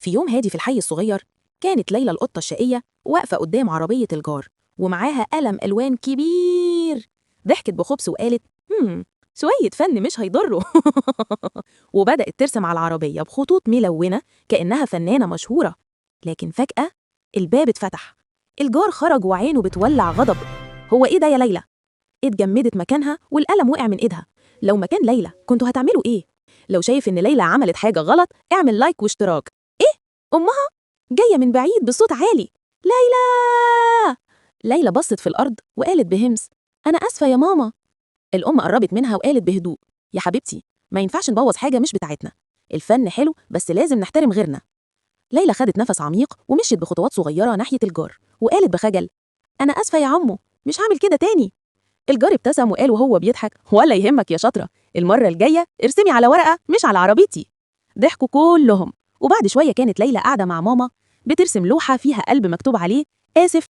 في يوم هادي في الحي الصغير، كانت ليلى القطة الشقية واقفة قدام عربية الجار ومعاها قلم ألوان كبير. ضحكت بخبث وقالت شوية فن مش هيضروا. وبدأت ترسم على العربية بخطوط ملونة كأنها فنانة مشهورة. لكن فجأة الباب اتفتح. الجار خرج وعينه بتولع غضب. هو إيه ده يا ليلى؟ اتجمدت مكانها والقلم وقع من إيدها. لو مكان ليلى كنتوا هتعملوا إيه؟ لو شايف إن ليلى عملت حاجة غلط اعمل لايك واشتراك. إيه؟ أمها؟ جاية من بعيد بصوت عالي. ليلى! ليلى بصت في الأرض وقالت بهمس أنا آسفة يا ماما. الأم قربت منها وقالت بهدوء يا حبيبتي، ما ينفعش نبوظ حاجة مش بتاعتنا. الفن حلو بس لازم نحترم غيرنا. ليلى خدت نفس عميق ومشيت بخطوات صغيرة ناحية الجار وقالت بخجل أنا آسفة يا عمو، مش هعمل كده تاني. الجار ابتسم وقال وهو بيضحك ولا يهمك يا شاطرة، المرة الجاية ارسمي على ورقة مش على عربيتي. ضحكوا كلهم. وبعد شوية كانت ليلى قاعدة مع ماما بترسم لوحة فيها قلب مكتوب عليه آسف